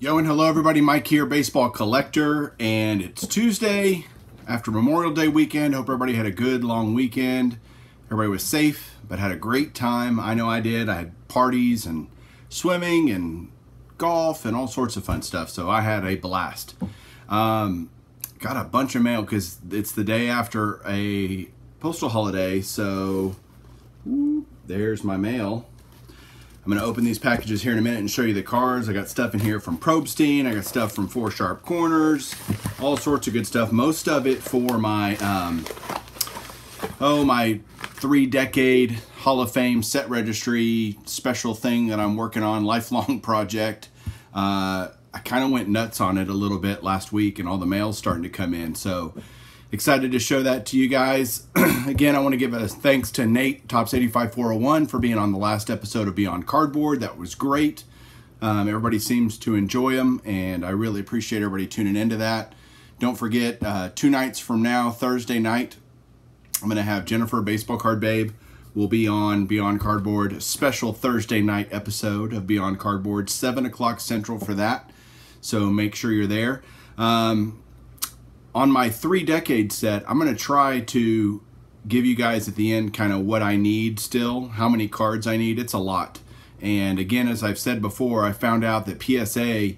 Yo and hello everybody, Mike here, baseball collector, and it's Tuesday after Memorial Day weekend. Hope everybody had a good long weekend. Everybody was safe, but had a great time. I know I did. I had parties and swimming and golf and all sorts of fun stuff, so I had a blast. Got a bunch of mail because it's the day after a postal holiday, so there's my mail. I'm going to open these packages here in a minute and show you the cards. I got stuff in here from Probstein. I got stuff from Four Sharp Corners. All sorts of good stuff. Most of it for my, my 3-decade Hall of Fame set registry special thing that I'm working on, lifelong project. I kind of went nuts on it a little bit last week and all the mail's starting to come in. So excited to show that to you guys. Again, I want to give a thanks to Nate, Tops85401, for being on the last episode of Beyond Cardboard. That was great. Everybody seems to enjoy them, and I really appreciate everybody tuning into that. Don't forget, 2 nights from now, Thursday night, I'm going to have Jennifer, Baseball Card Babe, will be on Beyond Cardboard, a special Thursday night episode of Beyond Cardboard, 7 o'clock Central for that. So make sure you're there. On my 3-decade set, I'm going to try to give you guys at the end kind of what I need still, how many cards I need. It's a lot. And again, as I've said before, I found out that PSA,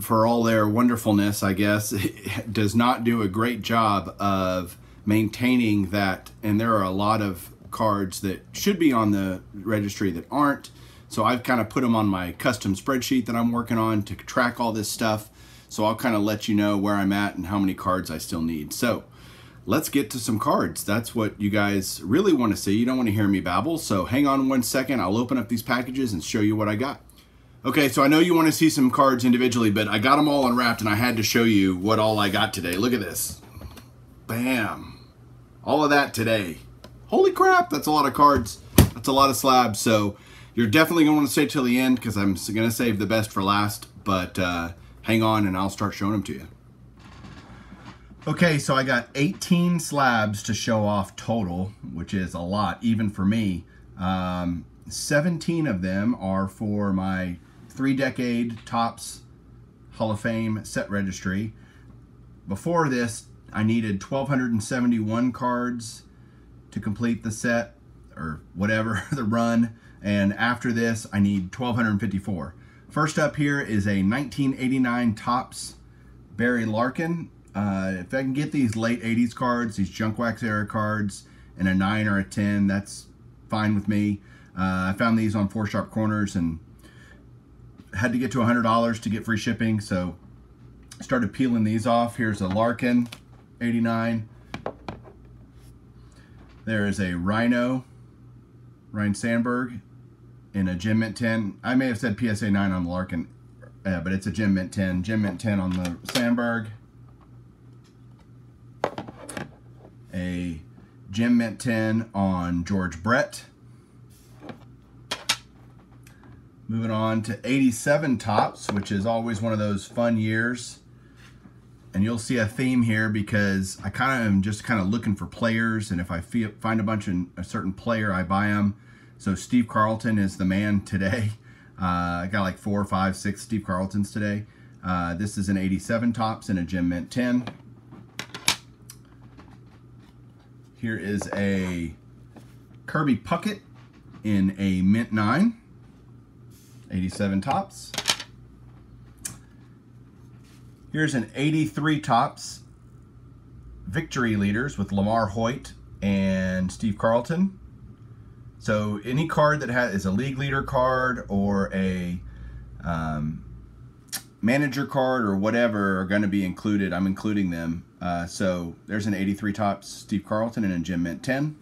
for all their wonderfulness, I guess, does not do a great job of maintaining that. And there are a lot of cards that should be on the registry that aren't. So I've kind of put them on my custom spreadsheet that I'm working on to track all this stuff. So I'll kind of let you know where I'm at and how many cards I still need. So let's get to some cards. That's what you guys really want to see. You don't want to hear me babble. So hang on 1 second. I'll open up these packages and show you what I got. Okay, so I know you want to see some cards individually, but I got them all unwrapped and I had to show you what all I got today. Look at this. Bam. All of that today. Holy crap, that's a lot of cards. That's a lot of slabs. So you're definitely going to want to stay till the end because I'm going to save the best for last. But hang on and I'll start showing them to you. Okay, so I got 18 slabs to show off total, which is a lot, even for me. 17 of them are for my 3-decade Topps Hall of Fame set registry. Before this, I needed 1,271 cards to complete the set, or whatever, the run. And after this, I need 1,254. First up here is a 1989 Topps Barry Larkin. If I can get these late 80s cards, these junk wax era cards, in a 9 or a 10, that's fine with me. I found these on Four Sharp Corners and had to get to $100 to get free shipping, so started peeling these off. Here's a Larkin 89. There is a Ryan Sandberg in a Gem Mint 10. I may have said PSA 9 on the Larkin, but it's a Gem Mint 10. Gem Mint 10 on the Sandberg. A Gem Mint 10 on George Brett. Moving on to 87 Topps, which is always one of those fun years. And you'll see a theme here because I kind of am just kind of looking for players, and if I find a certain player, I buy them. So Steve Carlton is the man today. I got like 4, 5, 6 Steve Carltons today. This is an 87 Topps and a Gem Mint 10. Here is a Kirby Puckett in a Mint 9. 87 Topps. Here's an 83 Topps Victory Leaders with Lamar Hoyt and Steve Carlton. So any card that is a league leader card or a manager card or whatever are going to be included. I'm including them. So there's an 83 Topps Steve Carlton and a Gem Mint 10.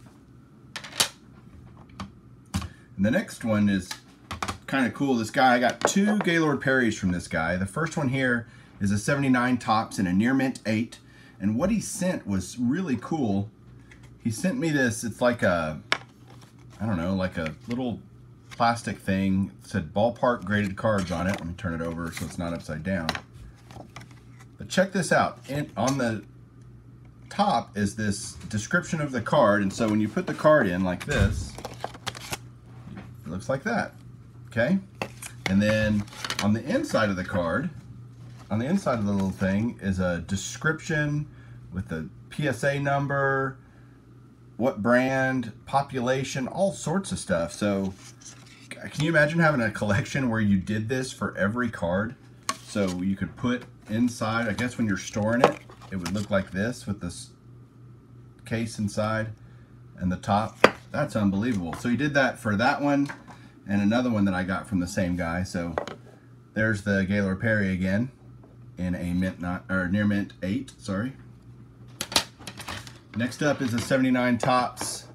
And the next one is kind of cool. This guy, I got 2 Gaylord Perrys from this guy. The first one here is a 79 Topps and a Near Mint 8. And what he sent was really cool. He sent me this, it's like a, I don't know, like a little plastic thing. It said ballpark graded cards on it. Let me turn it over so it's not upside down. But check this out. On the top is this description of the card, and so when you put the card in like this, it looks like that. Okay? And then On the inside of the card, on the inside of the little thing, is a description with the PSA number, what brand, population, all sorts of stuff. So can you imagine having a collection where you did this for every card? So you could put inside, I guess when you're storing it, it would look like this with this case inside and the top. That's unbelievable. So he did that for that one and another one that I got from the same guy. So there's the Gaylord Perry again in a mint near mint 8, sorry. Next up is a 79 Topps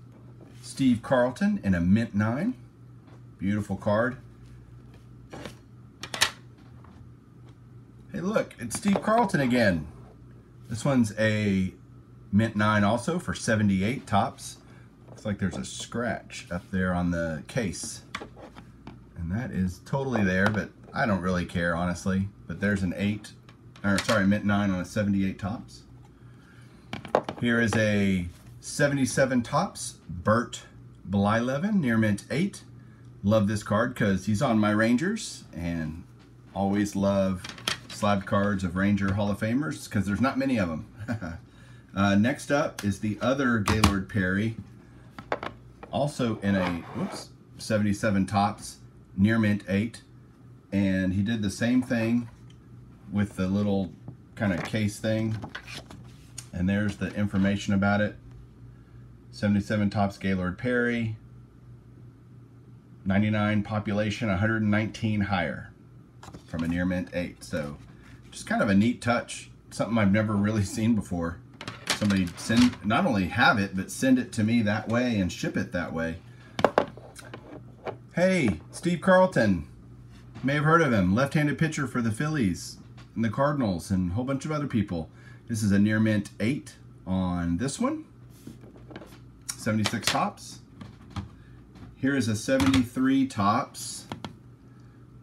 Steve Carlton in a mint 9. Beautiful card. Hey look, it's Steve Carlton again. This one's a mint 9 also for 78 Topps. Looks like there's a scratch up there on the case. And that is totally there, but I don't really care honestly. But there's an mint 9 on a 78 Topps. Here is a 77 Topps Bert Blyleven near mint 8. Love this card because he's on my Rangers, and always love slab cards of Ranger Hall of Famers because there's not many of them. Next up is the other Gaylord Perry, also in a 77 Topps near mint 8, and he did the same thing with the little kind of case thing, and there's the information about it. 77 Topps Gaylord Perry, 99 population, 119 higher, from a near mint 8. So just kind of a neat touch, something I've never really seen before. Somebody not only have it, but send it to me that way and ship it that way. Hey, Steve Carlton, you may have heard of him, left-handed pitcher for the Phillies and the Cardinals and a whole bunch of other people. This is a near mint 8 on this one. 76 Topps. Here is a 73 Topps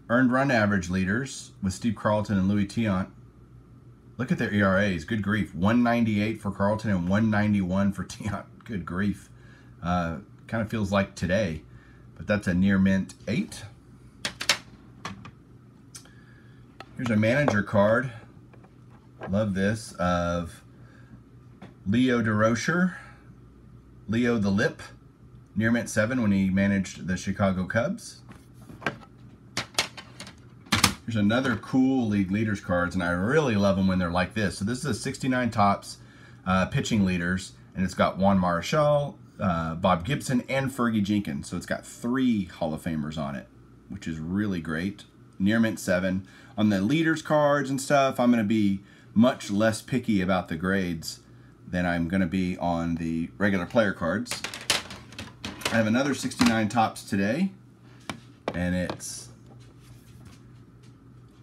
earned run average leaders with Steve Carlton and Louis Tiant. Look at their ERAs. Good grief. 198 for Carlton and 191 for Tiant. Good grief. Kind of feels like today, but that's a near mint 8. Here's a manager card. Love this, of Leo DeRocher, Leo the Lip, near mint 7 when he managed the Chicago Cubs. Here's another cool league leaders cards, and I really love them when they're like this. So this is a 69 Topps pitching leaders, and it's got Juan Marichal, Bob Gibson, and Fergie Jenkins. So it's got 3 Hall of Famers on it, which is really great. Near mint 7. On the leaders cards and stuff, I'm going to be much less picky about the grades than I'm going to be on the regular player cards. I have another 69 Topps today, and it's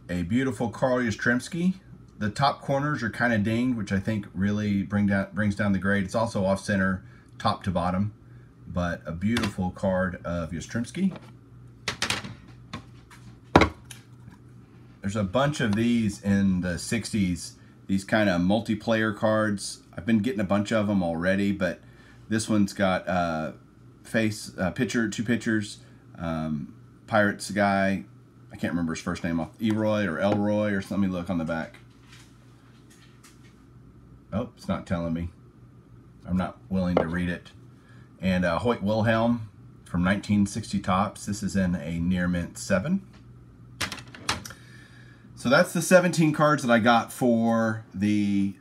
a beautiful Carl Yastrzemski. The top corners are kind of dinged, which I think really brings down the grade. It's also off center, top to bottom, but a beautiful card of Yastrzemski. There's a bunch of these in the 60s, these kind of multiplayer cards. I've been getting a bunch of them already, but this one's got two pitchers, Pirates guy, I can't remember his first name off, Eroy or Elroy or something. Look on the back. Oh, it's not telling me. I'm not willing to read it. And Hoyt Wilhelm from 1960 Topps. This is in a near mint 7. So that's the 17 cards that I got for the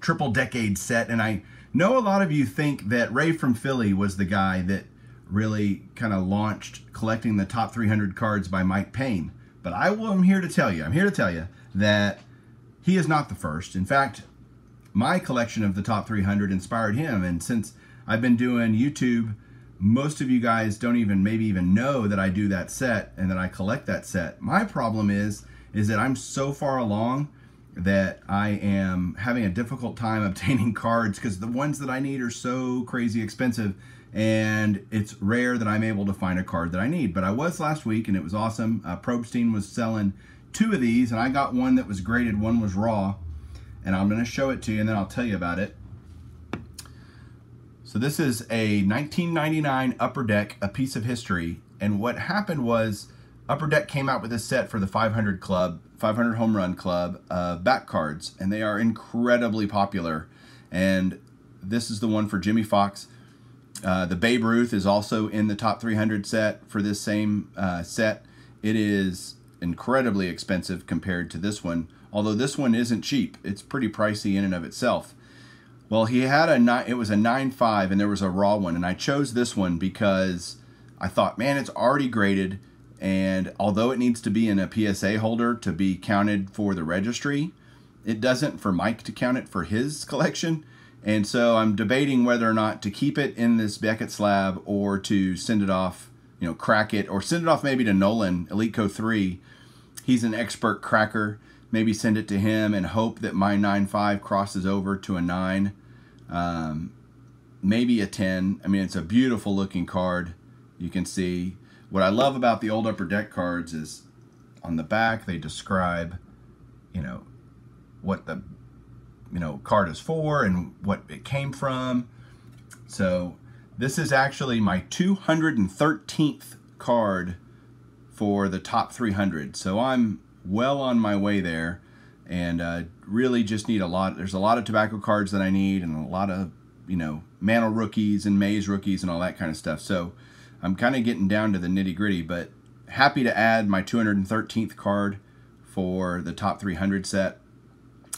triple decade set. And I know a lot of you think that Ray from Philly was the guy that really kind of launched collecting the top 300 cards by Mike Payne. But I'm here to tell you that he is not the first. In fact, my collection of the top 300 inspired him. And since I've been doing YouTube, most of you guys don't maybe even know that I do that set and that I collect that set. My problem is that I'm so far along that I am having a difficult time obtaining cards because the ones that I need are so crazy expensive, and it's rare that I'm able to find a card that I need. But I was last week, and it was awesome. Probstein was selling 2 of these, and I got one that was graded, one was raw, and I'm going to show it to you, and then I'll tell you about it. So this is a 1999 Upper Deck, A Piece of History, and what happened was Upper Deck came out with this set for the 500 Club, 500 Home Run Club back cards, and they are incredibly popular. And this is the one for Jimmy Fox. The Babe Ruth is also in the top 300 set for this same set. It is incredibly expensive compared to this one, although this one isn't cheap. It's pretty pricey in and of itself. Well, he had it was a 9.5, and there was a raw one, and I chose this one because I thought, man, it's already graded, and although it needs to be in a PSA holder to be counted for the registry, it doesn't for Mike to count it for his collection. And so I'm debating whether or not to keep it in this Beckett slab or to send it off, you know, crack it, or send it off maybe to Nolan, Elite Co 3. He's an expert cracker. Maybe send it to him and hope that my 9.5 crosses over to a 9. Maybe a 10. I mean, it's a beautiful looking card. You can see. What I love about the old Upper Deck cards is on the back they describe, you know, what the card is for and what it came from. So this is actually my 213th card for the top 300. So I'm well on my way there, and really just need a lot. There's a lot of tobacco cards that I need, and a lot of, you know, Mantle rookies and Maze rookies and all that kind of stuff. So I'm kind of getting down to the nitty gritty, but happy to add my 213th card for the top 300 set.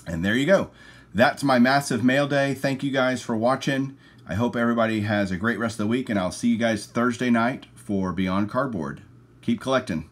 And there you go. That's my massive mail day. Thank you guys for watching. I hope everybody has a great rest of the week, and I'll see you guys Thursday night for Beyond Cardboard. Keep collecting.